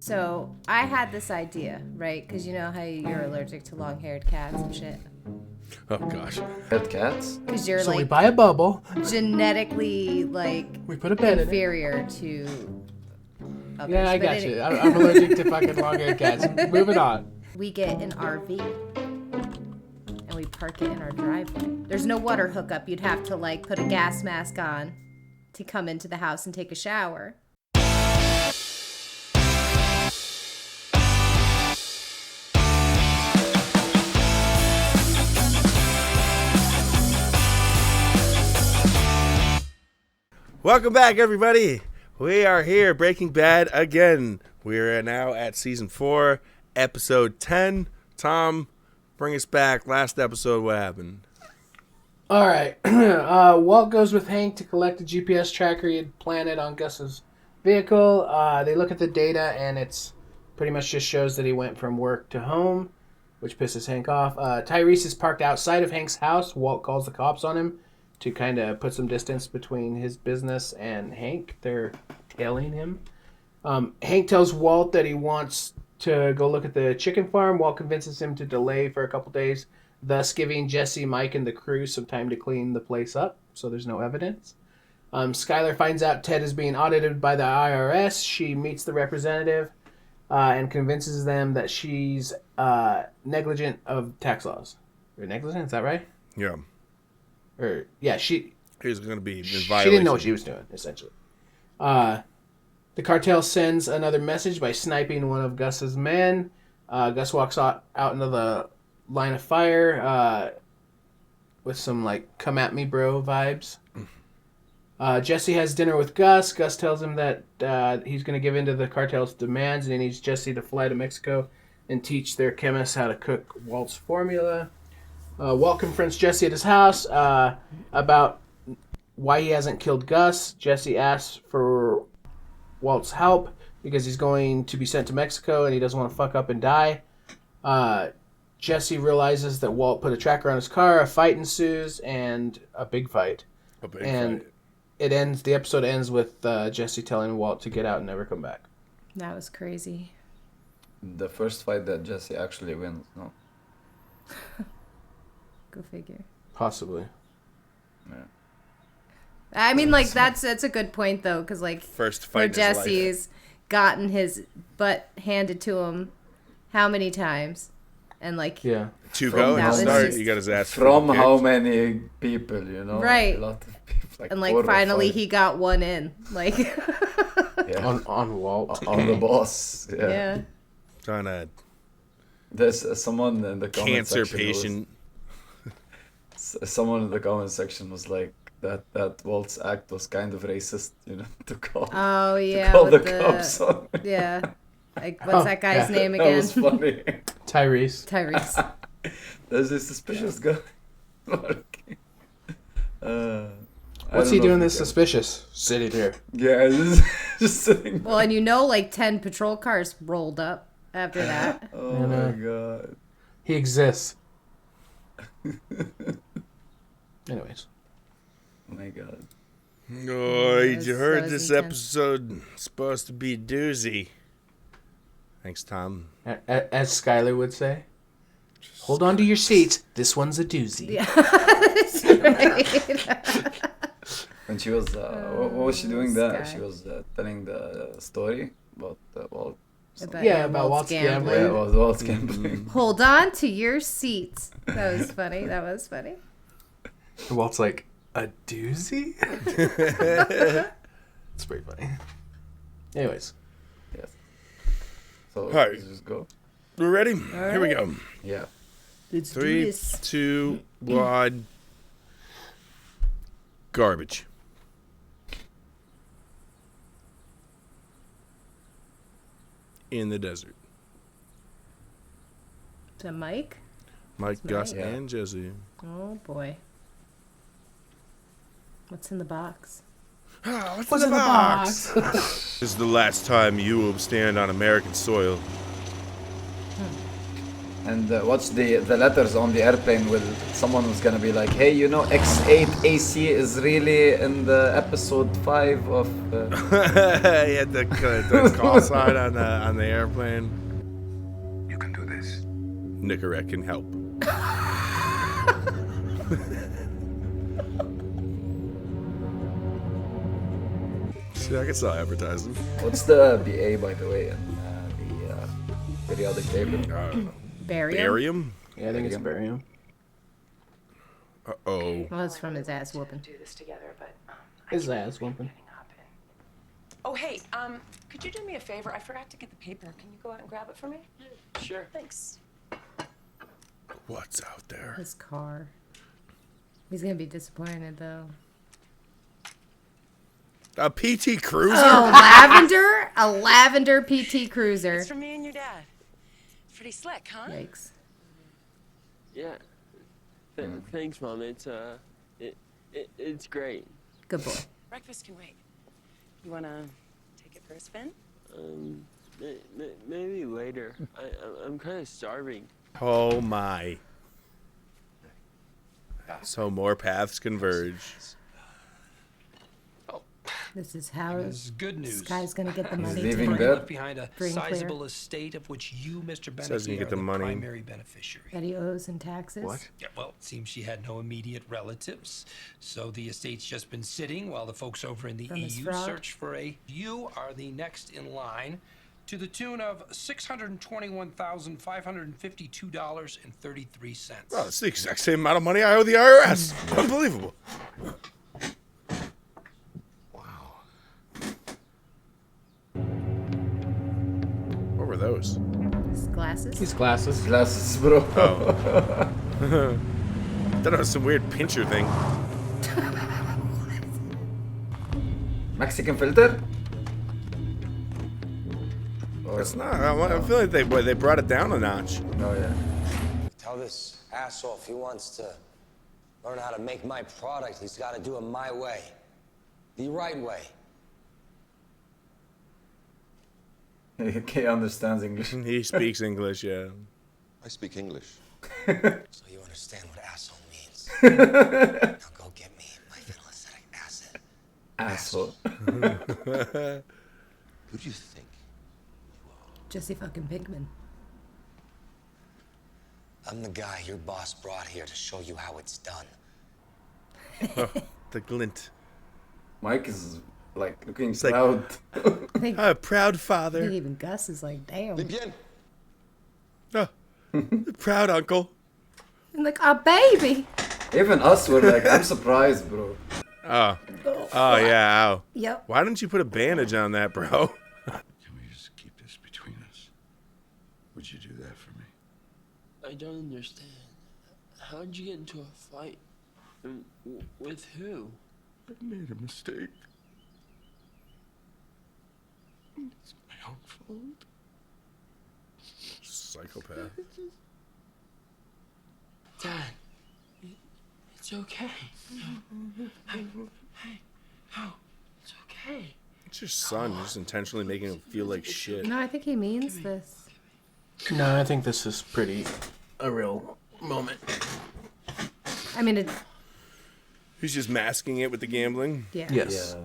So I had this idea, right? Because you know how you're allergic to long-haired cats and shit. Oh gosh. Pet cats? Because you're So we like buy a bubble. genetically like We put a bed in it. inferior to others. Yeah, I But got you. I'm allergic to fucking long-haired cats. Moving on. We get an RV and we park it in our driveway. There's no water hookup. You'd have to like put a gas mask on to come into the house and take a shower. Welcome back, everybody. We are here, Breaking Bad again. We are now at season 4, episode 10. Tom, bring us back. Last episode, what happened? All right. Walt goes with Hank to collect the GPS tracker he had planted on Gus's vehicle. They look at the data, and it's pretty much just shows that he went from work to home, which pisses Hank off. Tyrese is parked outside of Hank's house. Walt calls the cops on him to kind of put some distance between his business and Hank. They're tailing him. Hank tells Walt that he wants to go look at the chicken farm. Walt convinces him to delay for a couple days, thus giving Jesse, Mike, and the crew some time to clean the place up, so there's no evidence. Skylar finds out Ted is being audited by the IRS. She meets the representative and convinces them that she's negligent of tax laws. Or negligent, is that right? Yeah. Or yeah, she He's going to be in she violation. didn't know what she was doing, essentially. The cartel sends another message by sniping one of Gus's men. Gus walks out into the line of fire with some, like, come at me, bro vibes. Jesse has dinner with Gus. Gus tells him that he's going to give in to the cartel's demands, and he needs Jesse to fly to Mexico and teach their chemists how to cook Walt's formula. Walt confronts Jesse at his house about why he hasn't killed Gus. Jesse asks for Walt's help because he's going to be sent to Mexico and he doesn't want to fuck up and die. Jesse realizes that Walt put a tracker on his car. A fight ensues and a big fight. It ends. The episode ends with Jesse telling Walt to get out and never come back. That was crazy. The first fight that Jesse actually wins, no? Go figure. Possibly. Yeah. I mean, like, that's a good point, though, because, like, First fight where in his life. Jesse's gotten his butt handed to him how many times? And, like, Yeah. To From go now and it's start, just- you got his ass From kicked. how many people, you know? Right. A lot of people. Like and, like, 4 or finally 5. he got one in. Like, Yeah. On Walt. On the boss. Yeah. yeah. On a There's someone in the comment cancer section patient. someone in the comment section was like that Walt's act was kind of racist, you know, to call Oh, yeah. to call the with cops on me. Yeah. Like, what's that guy's name That again? was funny. Tyrese. Tyrese. There's this suspicious guy. What's he doing this suspicious? Sitting here. Yeah, just sitting. Well, and you know, like, 10 patrol cars rolled up after that. Oh my god. He exists. Anyways. Oh my god. Oh, That you was heard this intense. episode supposed to be a doozy. Thanks, Tom. As Skylar would say. Hold on to your seats. This one's a doozy. Yeah. That's right. When she was, what was she doing there? Sky. She was telling the story about Walt. About Walt's gambling. Yeah, about Walt's gambling. Hold on to your seats. That was funny. That was funny. And Walt's like, a doozy? It's pretty funny. Anyways. Yes. So Hi. let's just go. We're ready? Here we go. Yeah. Let's do 3, this. 2, 1. Garbage. In the desert. To Mike? Mike, That's Gus, right. and Jesse. Oh, boy. What's in the box? What's in the box? This is the last time you will stand on American soil. And watch the letters on the airplane. Will someone was gonna be like, hey, you know, X8 AC is really in the episode 5 of. Yeah, the call sign on the airplane. You can do this. Nicorette can help. See, I can still advertise them. What's the BA, by the way, in the periodic table? I don't know. Barium? Barium? Yeah, I think it's barium. Uh-oh. Well, it's from his ass whooping. Do this together, but His ass whooping. oh hey, could you do me a favor? I forgot to get the paper. Can you go out and grab it for me? Sure. Thanks. What's out there? His car. He's gonna be disappointed though. A PT Cruiser? Oh, lavender? A lavender PT Cruiser. It's for me and your dad. Pretty slick, huh? Yikes. Yeah. Thanks, Mom. It's great. Good boy. Breakfast can wait. You wanna take it for a spin? Maybe later. I'm kind of starving. Oh my. So more paths converge. This is how This is good news. this guy's gonna get the money leaving to there. Left behind a Free and clear. sizable estate of which you, Mr. Says Bennett, you are get the the money. primary beneficiary. that he owes in taxes. What? Yeah, well, it seems she had no immediate relatives, so the estate's just been sitting while the folks over in the From his EU fraud. search for a. You are the next in line, to the tune of $621,552.33. Oh, it's the exact same amount of money I owe the IRS. Unbelievable. What were those? His glasses. His glasses. Glasses, bro. That was some weird pincher thing. Mexican filter? Or, It's not. I feel like they brought it down a notch. oh yeah. Tell this asshole if he wants to learn how to make my product, he's got to do it my way. The right way. He understands English. He speaks English, yeah. I speak English. So you understand what asshole means. Now go get me my phenylacetic acid. Asshole. Who do you think? Jesse fucking Pinkman. I'm the guy your boss brought here to show you how it's done. The glint. Mike is like looking like- proud. I think, A proud I think father. even Gus is like, damn. Bien. Oh, proud uncle. I'm like, a baby. Even us were like, I'm surprised, bro. Oh. Oh, yeah, ow. Yep. Why didn't you put a bandage on that, bro? Can we just keep this between us? Would you do that for me? I don't understand. How'd you get into a fight? And with who? I made a mistake. It's my own fault. Psychopath. Dad, it's okay. Hey, it's okay. It's your son. You're just intentionally making him feel like shit. No, I think he means this. No, I think this is pretty a real moment. I mean, it, He's just masking it with the gambling. yeah. Yes. Yeah.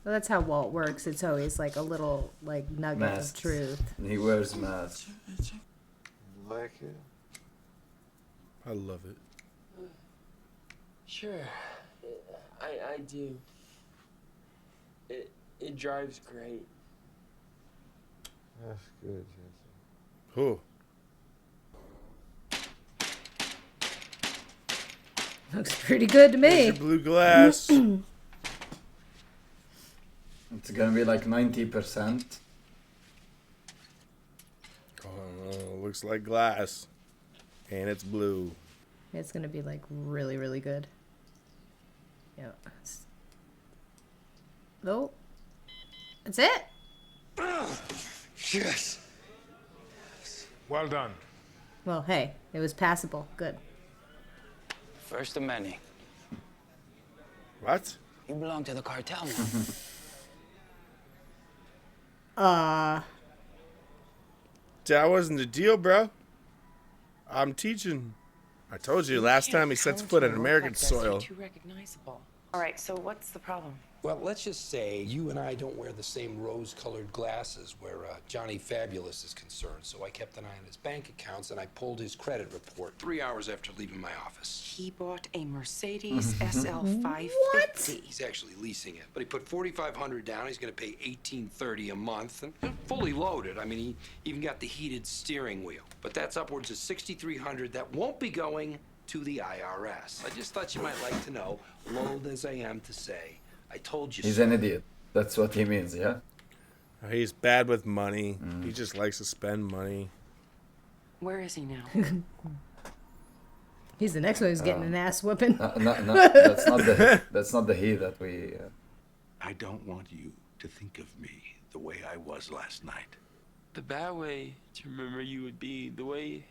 Well, that's how Walt works. It's always like a little like nugget Masks. of truth. He wears masks. Like it? I love it. Sure, I do. It drives great. That's good, Jesse. Oh. Looks pretty good to There's your me. blue glass. It's gonna be like 90%. Oh, looks like glass. And it's blue. It's gonna be like really, really good. Yeah. Oh, that's it. Yes. Well done. Well, hey, it was passable. Good. First of many. What? You belong to the cartel now. That wasn't the deal, bro. I'm teaching. I told you last time he sets foot on American soil. Too recognizable. All right, so what's the problem? Well, let's just say you and I don't wear the same rose-colored glasses where Johnny Fabulous is concerned, so I kept an eye on his bank accounts and I pulled his credit report 3 hours after leaving my office. He bought a Mercedes SL 550. What? He's actually leasing it, but he put $4,500 down. He's going to pay $1,830 a month, and fully loaded. I mean, he even got the heated steering wheel. But that's upwards of $6,300 that won't be going to the IRS. I just thought you might like to know, loath as I am to say, I told you He's so. an idiot. That's what he means, yeah? He's bad with money. He just likes to spend money. Where is he now? He's the next one who's getting an ass whooping. No, that's not the he that we... I don't want you to think of me the way I was last night. The bad way to remember you would be the way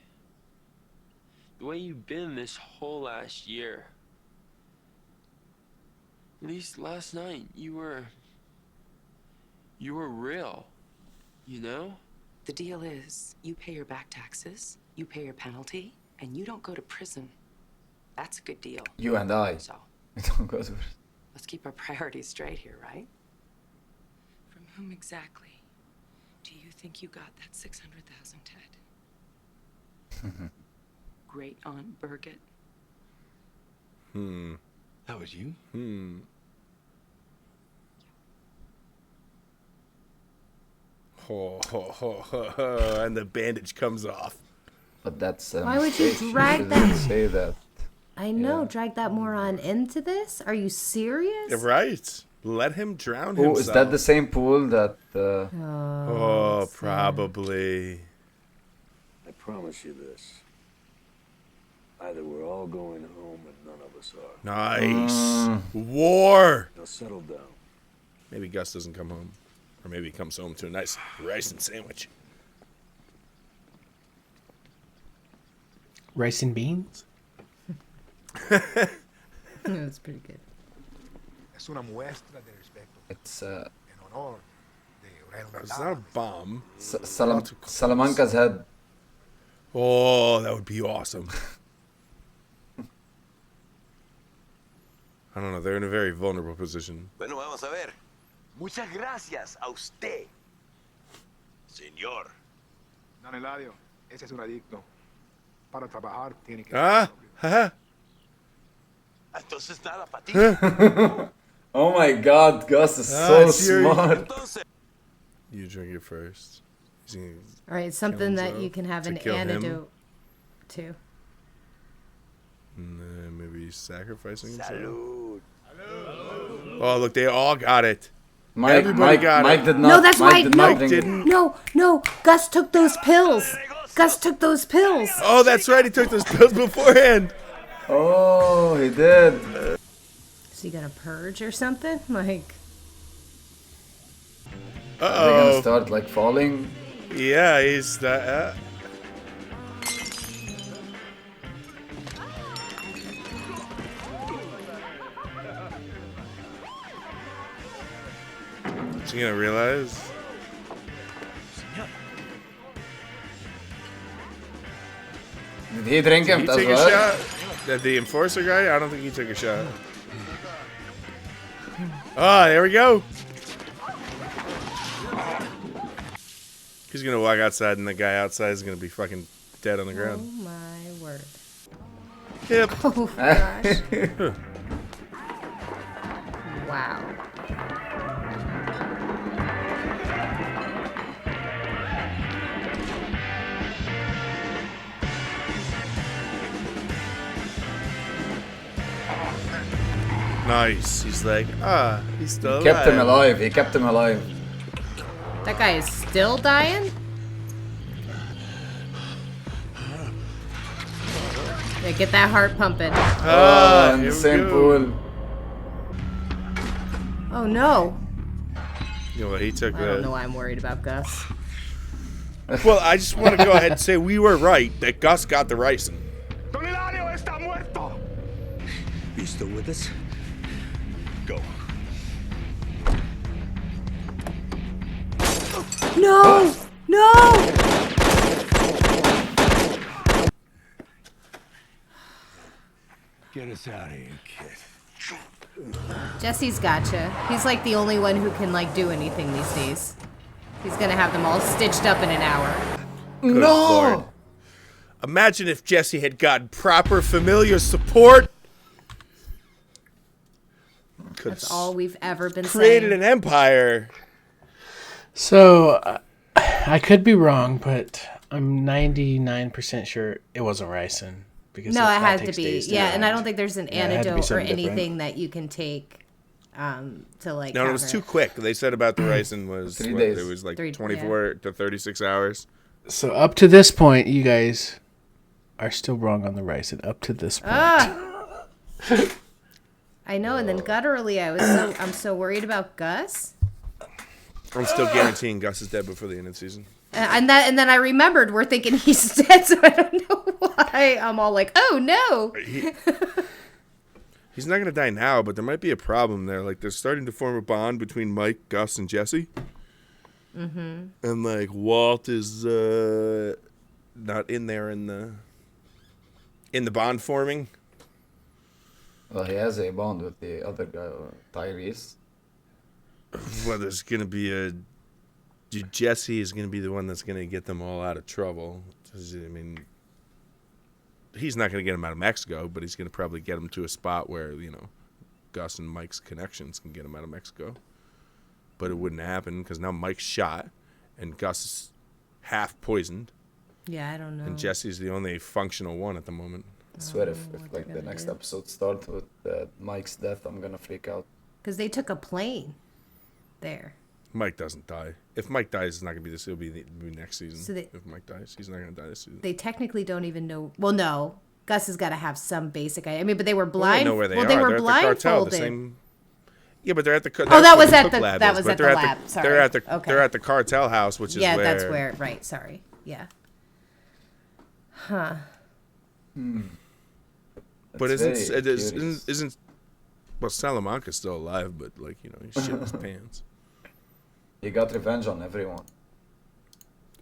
you've been this whole last year. At least last night, you were real, you know? The deal is, you pay your back taxes, you pay your penalty, and you don't go to prison. That's a good deal. You and I. So, We don't go to... let's keep our priorities straight here, right? From whom exactly do you think you got that 600,000, Ted? Great Aunt Birgit. That was you? Ho, ho, ho, ho, ho. And the bandage comes off. But that's a Why would you mistake. drag shouldn't that? say that. I know. Yeah. Drag that moron into this? Are you serious? Right. Let him drown Oh, himself. is that the same pool that... Oh, probably. I promise you this. Either we're all going home and none of us are. Nice. War. Now settle down. Maybe Gus doesn't come home. Or maybe he comes home to a nice rice and sandwich. Rice and beans? That's pretty good. It's It's not a bomb. Salamanca's head. Oh, that would be awesome. I don't know. They're in a very vulnerable position. Bueno, vamos a ver. Muchas gracias a usted, señor. Don Eladio, ese es un adicto. Para trabajar tiene que... Haha. Entonces nada para ti. Oh my god, Gus is so smart. You drink it first. All right, something that you can have an antidote to. And then maybe sacrificing himself. Salud. Oh, look, they all got it. Mike got Mike it. did not. No, that's Mike why. did No, not drink it. no. Gus took those pills. Gus took those pills. Oh, that's right. He took those pills beforehand. Oh, he did. Is he gonna purge or something? Like. Are they gonna start like falling? Yeah, he's that. Is he gonna realize? Did he drink Did him he as take well? a shot? The enforcer guy? I don't think he took a shot. Ah, there we go. He's gonna walk outside, and the guy outside is gonna be fucking dead on the Oh ground. my word. Yep. Oh gosh. Wow. Nice. He's like, he's still alive. Kept him alive. He kept him alive. That guy is still dying? Yeah, get that heart pumping. Oh, in here the we same go. pool. Oh no. You know what? He took I don't know the. why I'm worried about Gus. Well, I just want to go ahead and say we were right that Gus got the ricin. Don Eladio está muerto. You still with us? Go. No! No! Get us out of here, kid. Jesse's gotcha. He's like the only one who can like do anything these days. He's gonna have them all stitched up in an hour. Good No! Lord. Imagine if Jesse had gotten proper familiar support. That's all we've ever been Created saying. an empire. So, I could be wrong, but I'm 99% sure it wasn't ricin. Because No, that it has to takes be. days Yeah, and I grind. don't think there's an Yeah, it had to be antidote or something different. anything that you can take to like. No, it was counter too quick. They said about the ricin was 3 what, days. it was like 3 24 to 36 hours. So up to this point, you guys are still wrong on the ricin. Up to this point. I know, and then gutturally, I'm so worried about Gus. I'm still guaranteeing Gus is dead before the end of the season. And then I remembered we're thinking he's dead, so I don't know why I'm all like, oh no. He's not going to die now, but there might be a problem there. Like, they're starting to form a bond between Mike, Gus, and Jesse. Mm-hmm. And, like, Walt is not in there in the bond forming. Well, he has a bond with the other guy, Tyrese. Well, there's going to be Jesse is going to be the one that's going to get them all out of trouble. I mean, he's not going to get them out of Mexico, but he's going to probably get them to a spot where, Gus and Mike's connections can get them out of Mexico. But it wouldn't happen because now Mike's shot and Gus is half poisoned. Yeah, I don't know. And Jesse's the only functional one at the moment. I swear if like the next episode starts with Mike's death, I'm going to freak out. Because they took a plane there. Mike doesn't die. If Mike dies, it's not going to be this. It'll be next season. So if Mike dies, he's not going to die this season. They technically don't even know. Well, no. Gus has got to have some basic idea. I mean, but they were blind. They know where they well, are. They were They're at the cartel. The blindfolded. same. Yeah, but they're at the. Oh, that was at cook the. lab That is, was but at the they're lab. the, Sorry. They're at the. Okay. They're at the cartel house, which is yeah, where. that's where. Right. Sorry. Yeah. Huh. But That's isn't well, Salamanca's still alive, but he shit his pants. He got revenge on everyone.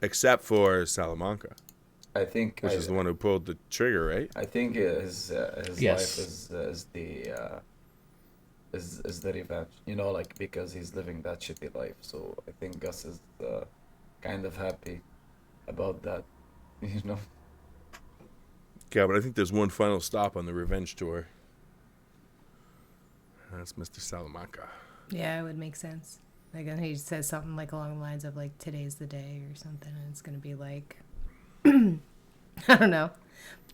Except for Salamanca, I think. which is the one who pulled the trigger, right? I think his Yes. life is the revenge. Because he's living that shitty life. So I think Gus is kind of happy about that. Yeah, but I think there's one final stop on the revenge tour. That's Mr. Salamanca. Yeah, it would make sense. Like, and he says something like along the lines of like, "Today's the day" or something, and it's gonna be like, I don't know.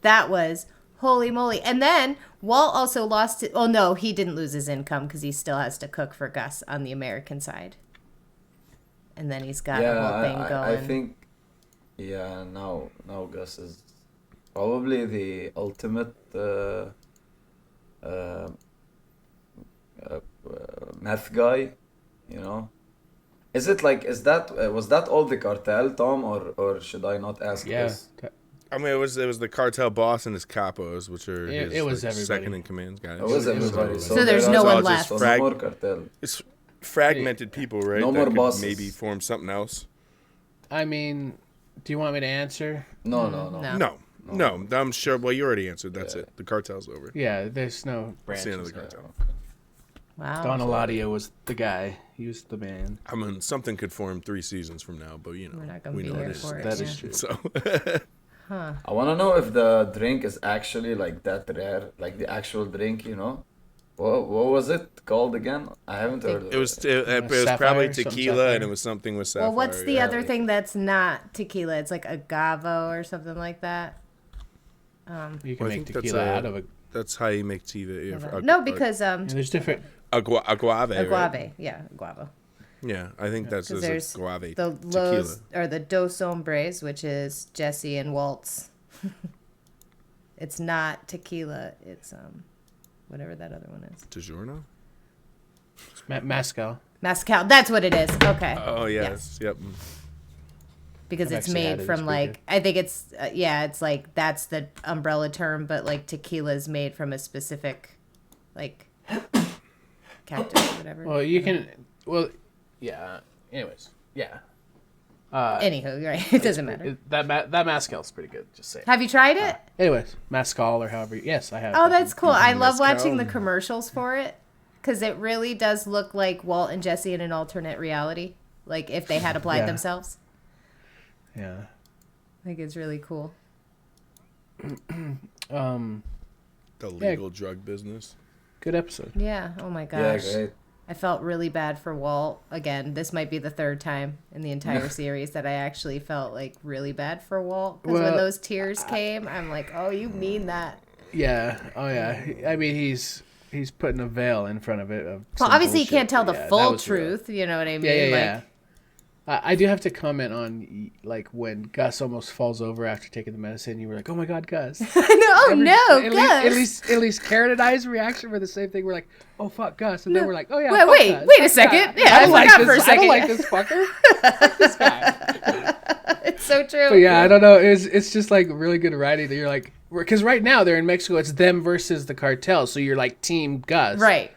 That was holy moly. And then Walt also lost it. Oh no, he didn't lose his income because he still has to cook for Gus on the American side. And then he's got a whole thing going. I think. Yeah, now Gus is probably the ultimate meth guy. Is it like was that all the cartel, Tom, or should I not ask Yeah. this? I mean, it was the cartel boss and his capos, which are It his was everybody. second in command guys. It was everybody. So there's there no are one just left. no more cartel. It's fragmented people, right? No that more could bosses. maybe form something else. I mean, do you want me to answer? No. No, I'm sure. Well, you already answered. That's it. The cartel's over. Yeah, there's no That's the end of branches. the cartel. Wow. Don Eladio was the guy. He was the man. I mean, something could form 3 seasons from now, but We're not gonna we be know here it is. for it. That yeah. is true. So I want to know if the drink is actually like that rare, like the actual drink. What was it called again? I haven't heard of it. it was probably Sapphire, some tequila, sapphire. and it was something with sapphire. Well, what's the yeah. other thing that's not tequila? It's like agave or something like that. You can Well, I make think that's tequila out of a. That's how you make tequila. Yeah, No, because There's different. agave. Right? agave. Yeah, agave. Yeah, I think that's Because there's there's agave the tequila. Los or the Dos Hombres, which is Jesse and Walt's. It's not tequila. It's whatever that other one is. DiGiorno? Mezcal. Mezcal. That's what it is. Okay. Oh yes, yep. Because I've it's actually made had it. from It's pretty like I think it's it's like that's the umbrella term, but like tequila is made from a specific like cactus or whatever. Well, you can. Well, yeah. Anyways, yeah. Anywho, right? It doesn't matter. That Mezcal's pretty good. Just say. Have you tried it? Anyways, Mezcal or however. Yes, I have. Oh, that's cool. I love Mezcal. watching the commercials for it because it really does look like Walt and Jesse in an alternate reality, like if they had applied themselves. Yeah. I think it's really cool. The legal drug business. Good episode. Yeah. Oh my Yeah, gosh. great. I felt really bad for Walt. Again, this might be the third time in the entire series that I actually felt like really bad for Walt. Because when those tears came, I'm like, oh, you mean that. Yeah. Oh yeah. I mean, he's putting a veil in front of it. Well, obviously you bullshit, can't tell the that full was real. truth. You know what I mean? Yeah. I do have to comment on like when Gus almost falls over after taking the medicine. You were like, "Oh my God, Gus!" Gus. At least Karen and I's reaction were the same thing. We're like, "Oh fuck, Gus," and then we're like, "Oh yeah." Wait a second. Yeah, I forgot for a second. I don't like this fucker. Fuck this guy. It's so true. But yeah, I don't know. It's just like really good writing that you're like, because right now they're in Mexico. It's them versus the cartel. So you're like Team Gus, right?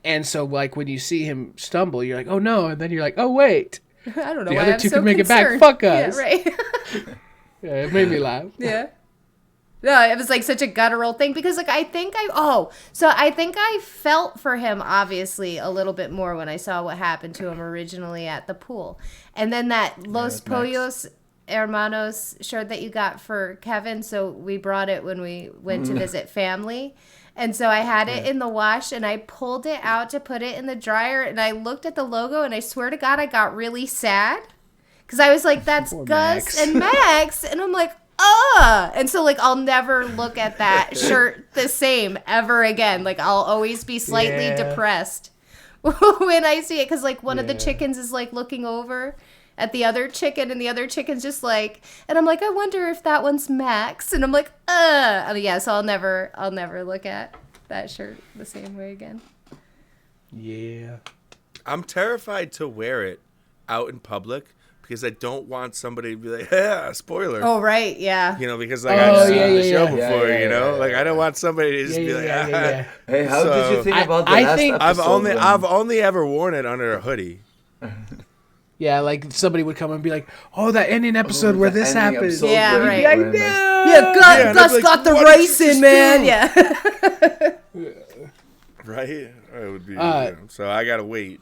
And so like when you see him stumble, you're like, "Oh no," and then you're like, "Oh wait." I don't know the why other I'm two so can make concerned. it back. Fuck us. Yeah, right. Yeah, it made me laugh. Yeah. No, it was like such a guttural thing because like I think I felt for him obviously a little bit more when I saw what happened to him originally at the pool. And then that Los Pollos Hermanos shirt that you got for Kevin, so we brought it when we went to visit family. And so I had it in the wash and I pulled it out to put it in the dryer and I looked at the logo and I swear to God I got really sad because I was like, that's Poor Gus Max. and Max. And I'm like, ah. And so like I'll never look at that shirt the same ever again. Like I'll always be slightly depressed when I see it because like one of the chickens is like looking over at the other chicken and the other chicken's just like, and I'm like, I wonder if that one's Max. And I'm like, I mean, yeah, so I'll never look at that shirt the same way again. Yeah. I'm terrified to wear it out in public because I don't want somebody to be like, yeah, spoiler. Oh, right, yeah. You know, because like I've seen the show before, Yeah, you know? yeah, like I don't want somebody to just be like, Hey, how did you think about the last episode? I've only ever worn it under a hoodie. Yeah, like somebody would come and be like, "Oh, that ending episode where this happened." Yeah, We'd right. be like, no. Yeah, Gus like, got the what did you racing, just man. do? Yeah. Right? It would be. So I gotta wait.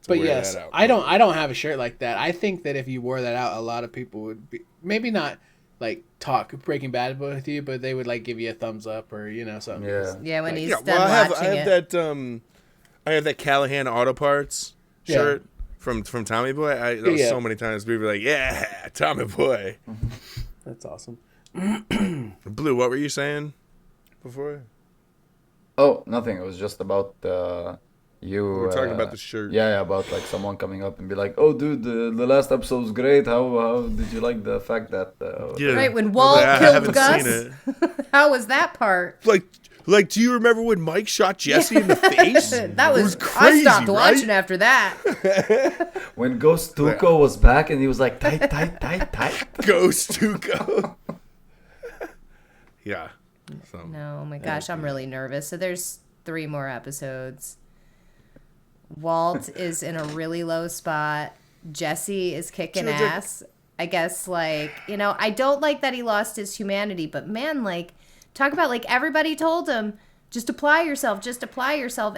But yes, I don't have a shirt like that. I think that if you wore that out, a lot of people would be maybe not like talk Breaking Bad with you, but they would like give you a thumbs up or something. Yeah, when he's done I watching have it. I have that Callahan Auto Parts shirt from Tommy Boy. There was so many times people were like, "Yeah, Tommy Boy." That's awesome. Blue, what were you saying before? Oh, nothing. It was just about you. We were talking about the shirt. Yeah, about like someone coming up and be like, "Oh, dude, the last episode was great. How did you like the fact that?" Right when Walt killed Gus. How was that part? Like, do you remember when Mike shot Jesse in the face? That was crazy. I stopped right? watching after that. When Ghost Tuco was back and he was like, tight. Ghost Tuco. Yeah. So. No, oh my gosh, I'm really nervous. So there's 3 more episodes. Walt is in a really low spot. Jesse is kicking ass. I guess, like, I don't like that he lost his humanity, but man, like, talk about, like, everybody told him, just apply yourself.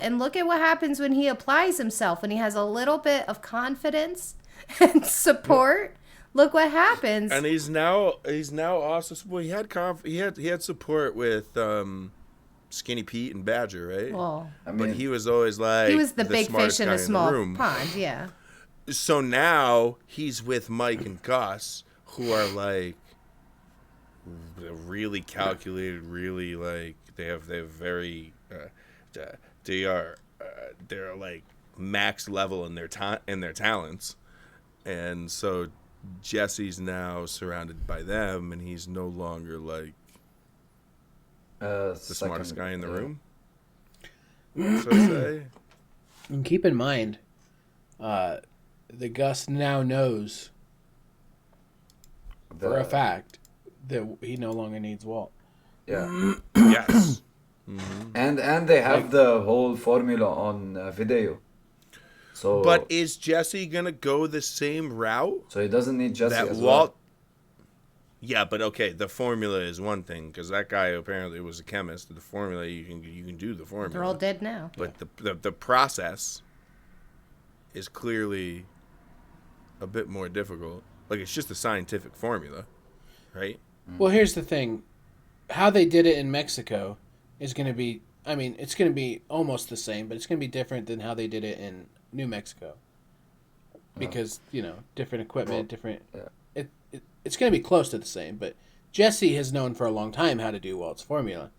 And look at what happens when he applies himself, when he has a little bit of confidence and support. Look what happens. And he's now also, well, he had support with Skinny Pete and Badger, right? Well, but he was always like he was the big fish in a small pond, yeah. So now he's with Mike and Gus, who are like really calculated, really like they're like max level in their talents, and so Jesse's now surrounded by them, and he's no longer like the smartest guy in the room. So to say. And keep in mind, the Gus now knows for a fact that he no longer needs Walt. Yeah. Yes. Mm-hmm. And they have the whole formula on video. So, But is Jesse gonna go the same route? So he doesn't need Jesse That as Walt. well. Yeah, but okay, the formula is one thing because that guy apparently was a chemist. The formula you can do the formula. They're all dead now. But the process is clearly a bit more difficult. Like it's just a scientific formula, right? Well, here's the thing. How they did it in Mexico is going to be, I mean, it's going to be almost the same, but it's going to be different than how they did it in New Mexico. Because, different equipment, different... Yeah. It's going to be close to the same, but Jesse has known for a long time how to do Walt's formula.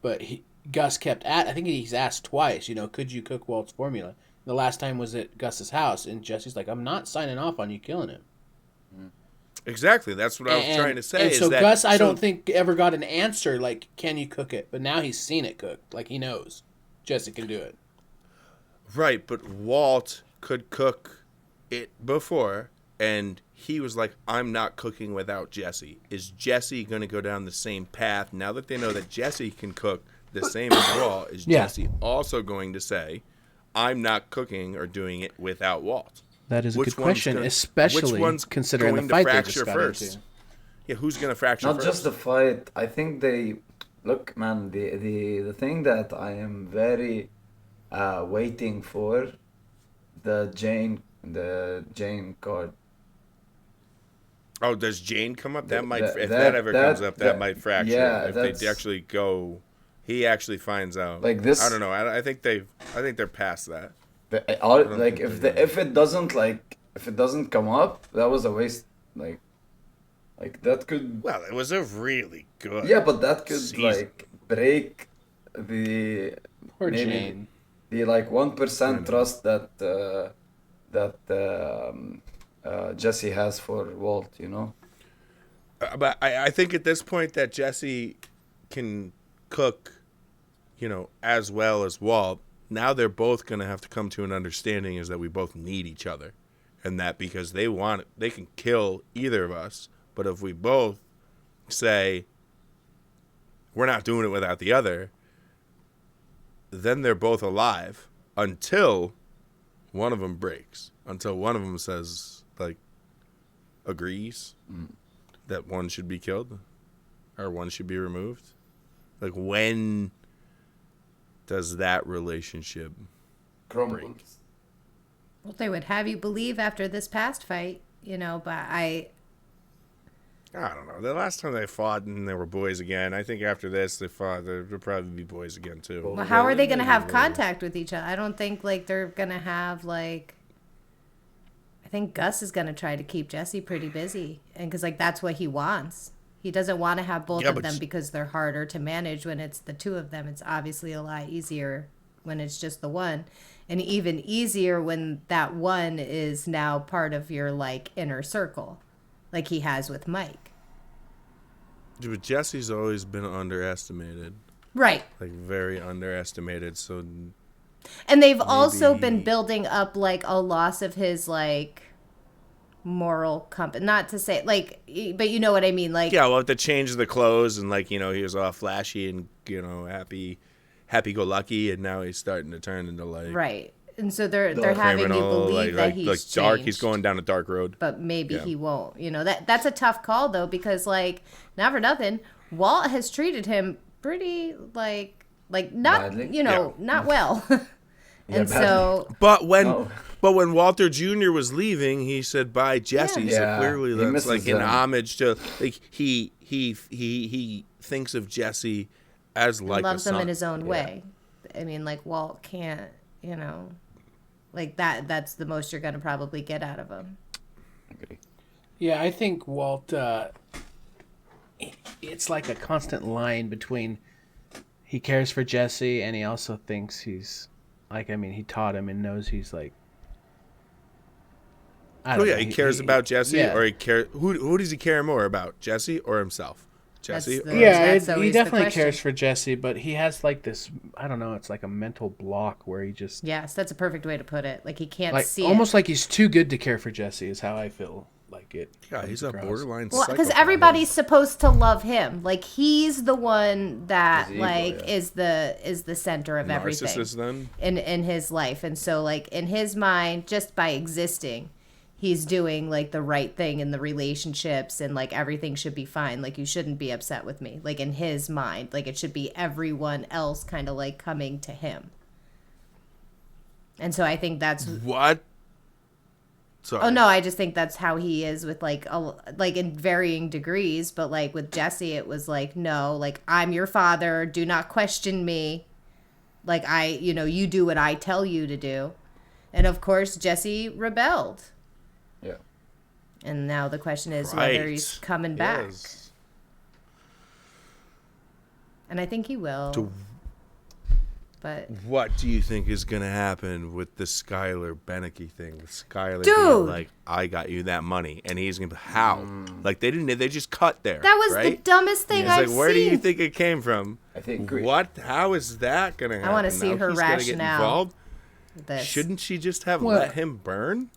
But Gus kept I think he's asked twice, could you cook Walt's formula? The last time was at Gus's house, and Jesse's like, I'm not signing off on you killing him. Exactly. That's what I was trying to say. And so Gus, I don't think ever got an answer like, can you cook it? But now he's seen it cooked. Like, he knows Jesse can do it. Right, but Walt could cook it before, and he was like, I'm not cooking without Jesse. Is Jesse going to go down the same path? Now that they know that Jesse can cook the same as Walt, is Jesse also going to say, I'm not cooking or doing it without Walt? That is a good question, especially considering the fight they just got into. Yeah, who's going to fracture Not first? just the fight. I think look, man. The thing that I am very waiting for, the Jane card. Oh, does Jane come up? That might, if that ever comes up, that might fracture. Yeah, if they actually go, he actually finds out. Like this. I don't know. I think they're past that. If it doesn't come up, that was a waste. Like that could. Well, it was a really good. Yeah, but that could season. Break the Poor maybe Jane. the 1% trust that Jesse has for Walt. But I think at this point that Jesse can cook, as well as Walt. Now they're both going to have to come to an understanding is that we both need each other. And that because they want it, they can kill either of us. But if we both say we're not doing it without the other, then they're both alive until one of them breaks. Until one of them says, agrees that one should be killed or one should be removed. When does that relationship break? Well, they would have you believe after this past fight, but I don't know. The last time they fought and they were boys again, I think after this they fought, they'll probably be boys again too. Well, how are they going to have contact with each other? I don't think they're going to have I think Gus is going to try to keep Jesse pretty busy, and because that's what he wants. He doesn't want to have both of them because they're harder to manage when it's the two of them. It's obviously a lot easier when it's just the one. And even easier when that one is now part of your, inner circle, like he has with Mike. But Jesse's always been underestimated. Right. Very underestimated, so... And they've also been building up, a loss of his, moral compass, not to say but you know what I mean, to change the clothes and he was all flashy and happy go lucky, and now he's starting to turn into right, and so they're having you believe that he's dark changed, he's going down a dark road, but maybe he won't. That's a tough call though, because not for nothing, Walt has treated him pretty not badly? Not well. And badly. so But when Walter Jr. was leaving, he said bye Jesse. Yeah. So clearly He that's misses an them. homage to he thinks of Jesse as loves a son. him in his own way. I mean, Walt can't, that's the most you're going to probably get out of him. Yeah, I think Walt, it's like a constant line between he cares for Jesse and he also thinks he's, he taught him and knows he's I don't know, He cares about Jesse, yeah. or he cares. Who does he care more about, Jesse or himself? Jesse. That's always the definitely question. cares for Jesse, but he has this, I don't know, it's like a mental block where he just... Yes, that's a perfect way to put it. He can't see almost it. like he's too good to care for Jesse is how I feel. get. Yeah, he's a across. borderline. Well, because psychopath. everybody's supposed to love him. Like he's the one that His ego, yeah. is the center of everything Narcissist, then? in his life. And so like in his mind, just by existing, he's doing like the right thing in the relationships, and like everything should be fine. Like you shouldn't be upset with me. Like in his mind, like it should be everyone else kind of like coming to him. And so I think that's What? Sorry. Oh no, I just think that's how he is with like like in varying degrees, but like with Jesse it was like, no, like I'm your father, do not question me. Like you do what I tell you to do. And of course Jesse rebelled. Yeah. And now the question is whether he's coming back. Yes. And I think he will. But What do you think is going to happen with the Skylar Beneke thing? With Skylar Dude! being like, I got you that money. And he's going to be, how? Like, they just cut there. that was right? the dumbest thing It's I've like, where do you seen. think it came from? I think What? How is that going to happen? I wanna see Now her he's gotta get rationale. involved? This. Shouldn't she just have Well- let him burn?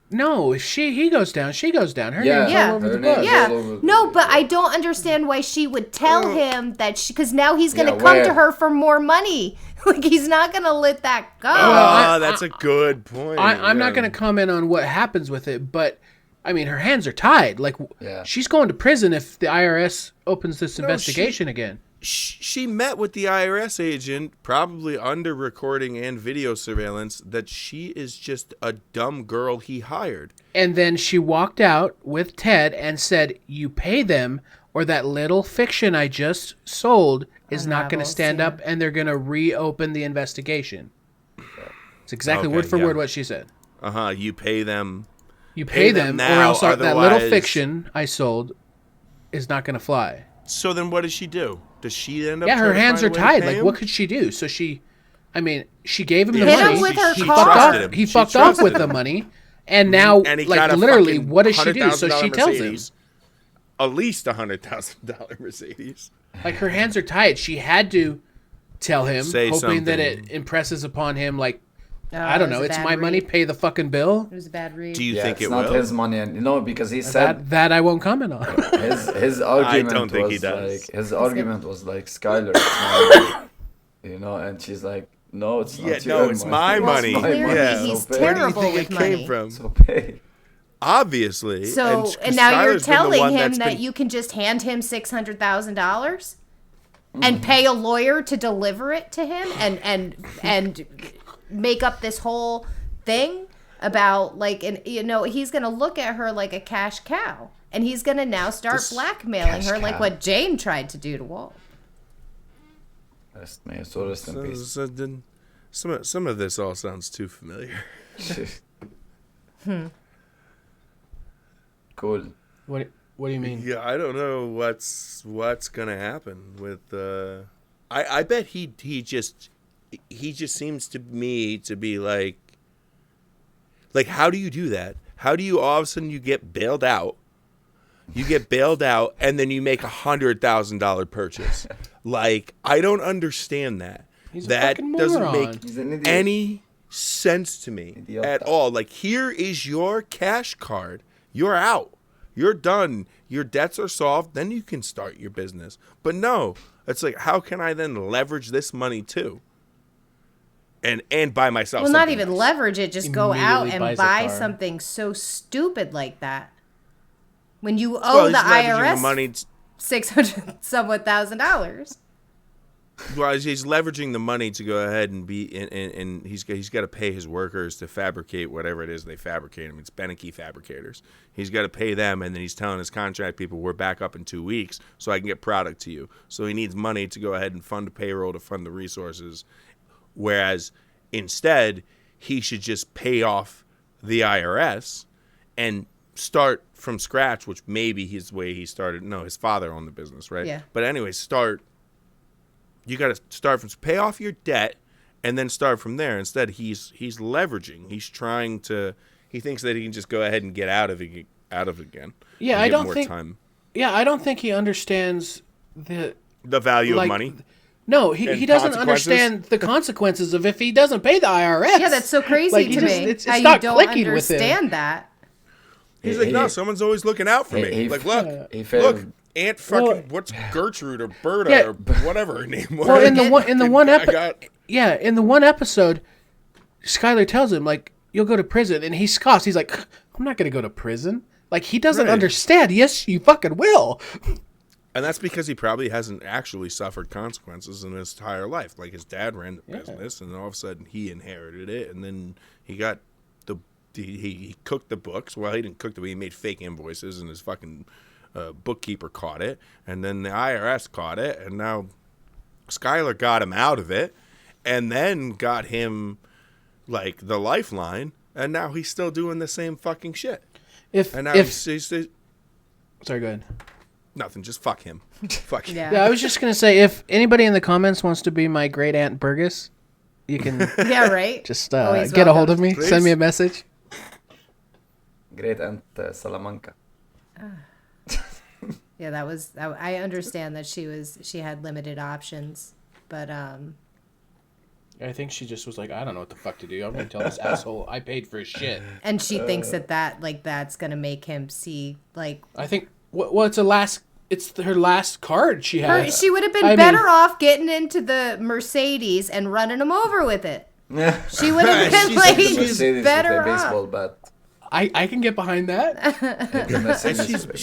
No, he goes down. She goes down. Her Yeah. name's Yeah. all over the Her name's book. Yeah, all over the no, place, but yeah. I don't understand why she would tell him that because now he's going to Yeah, come to where? her for more money. Like he's not going to let that go. Oh, that's a good point. I'm not Yeah. going to comment on what happens with it, but I mean, her hands are tied. Like, Yeah. she's going to prison if the IRS opens this No, investigation again. She met with the IRS agent, probably under recording and video surveillance, that she is just a dumb girl he hired. And then she walked out with Ted and said, "You pay them, or that little fiction I just sold is not going to Unravels, stand yeah. up, and they're going to reopen the investigation." It's exactly Okay, word for yeah. word what she said. You pay them. You pay them, or now, else that little otherwise- fiction I sold is not going to fly. So then what does she do? Does she end up Yeah, her trying to hands are find a way to tied. pay Like, him? what could she do? So she gave him the Hit him money. with her he car. fucked trusted off. him. He She fucked off trusted with him. the money, and now, And he like, got a literally, fucking what does she do? So $100,000 she tells him, Mercedes. At least $100,000 Mercedes. like, her hands are tied. She had to tell him, Say hoping that something. it impresses upon him, like, Oh, I don't it was know, a it's bad my money, read. pay the fucking bill. It was a bad read. Do you Yeah, think it's it not will? his money, and because he said That I won't comment on. his argument don't think was he does. like Skylar, it's my money, and she's like, no, it's not. Yeah, your no, it's my Well, money. clearly Yeah. he's So pay. Where do you terrible think with it came money. from? So pay. Obviously. So, and and now you're Skylar's been the telling one him that's that been- you can just hand him $600,000 and pay a lawyer to deliver it to him and make up this whole thing about like, and he's gonna look at her like a cash cow, and he's gonna now start blackmailing her like cow. what Jane tried to do to Walt. Rest in peace. So then some of this all sounds too familiar. Cool. What do you mean? Yeah, I don't know what's gonna happen with. I bet he just seems to me to be like how do you do that? How do you all of a sudden you get bailed out? You get bailed out and then you make $100,000 purchase. Like, I don't understand that. He's a That fucking doesn't moron. make He's an idiot. any sense to me Idiota. at all. Like, here is your cash card. You're out. You're done. Your debts are solved. Then you can start your business. But no, it's like, how can I then leverage this money too? And buy myself Well, not something even nice. leverage it, just go out Immediately and buys a buy car. something so stupid like that. When you Well, owe he's the leveraging IRS the money $600,000. Well, he's leveraging the money to go ahead and be, and he's got to pay his workers to fabricate whatever it is they fabricate. I mean, it's Beneke fabricators. He's got to pay them, and then he's telling his contract people, "We're back up in 2 weeks, so I can get product to you." So he needs money to go ahead and fund the payroll, to fund the resources. Whereas instead, he should just pay off the IRS and start from scratch, which maybe his way he started. No, his father owned the business, right? Yeah. But anyway, you got to start from, pay off your debt and then start from there. Instead, he's leveraging. He's trying to, he thinks that he can just go ahead and get out of it again. Yeah, and I get don't more think. time. Yeah, I don't think he understands the value like, of money. No, And he doesn't consequences? understand the consequences of if he doesn't pay the IRS. Yeah, that's so crazy Like, to me. It's how you not don't clicking with him. understand that. He's like, no, someone's always looking out for me. Like, look, look, Aunt fucking what's Gertrude or Berta or whatever her name was. Well, in the one episode, Skyler tells him like, "You'll go to prison," and he scoffs. He's like, "I'm not going to go to prison." Like he doesn't understand. Yes, you fucking will. And that's because he probably hasn't actually suffered consequences in his entire life. Like his dad ran the business, and all of a sudden he inherited it, and then he got he cooked the books. Well, he didn't cook he made fake invoices, and his fucking bookkeeper caught it, and then the IRS caught it, and now Skyler got him out of it, and then got him like the lifeline, and now he's still doing the same fucking shit. He's sorry, go ahead. Nothing, just fuck him. Fuck him. Yeah, I was just gonna say, if anybody in the comments wants to be my great aunt Burgess, you can. Yeah, right. Just get a hold of me. Please. Send me a message. Great aunt Salamanca. Yeah, that was. I understand that she had limited options, but I think she just was like, I don't know what the fuck to do. I'm gonna tell this asshole I paid for his shit. And she thinks that's gonna make him see like. I think it's her last card she had. She would have been better off getting into the Mercedes and running him over with it. She would have been like better off. I can get behind that. And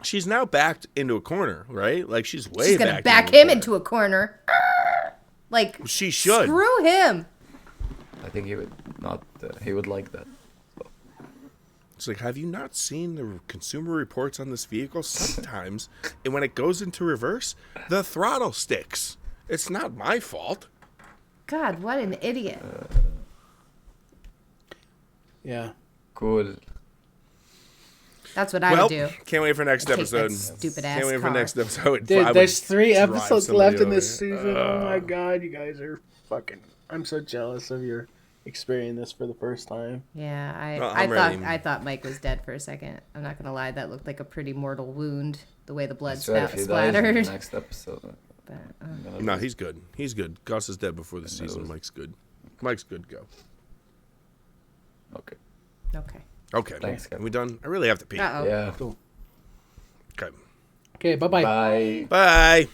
she's now backed into a corner, right? Like she's gonna back him into a corner. Like she should. Screw him. I think he would not. He would like that. So. It's like, have you not seen the consumer reports on this vehicle? Sometimes, and when it goes into reverse, the throttle sticks. It's not my fault. God, what an idiot. Yeah. Cool. That's what I would do. Can't wait for next episode. Stupid ass. Can't wait for next episode. Dude, there's 3 episodes left in this season. Oh my god, you guys are fucking. I'm so jealous of your experiencing this for the first time. Yeah, I thought Mike was dead for a second. I'm not gonna lie, that looked like a pretty mortal wound. The way the blood splattered. Next episode. But, no, he's good. He's good. Gus is dead before the season. Mike's good. Mike's good. Go. Okay. Okay. Thanks, Are we done? I really have to pee. Uh-oh. Yeah. Cool. Okay. Okay. Bye-bye. Bye. Bye.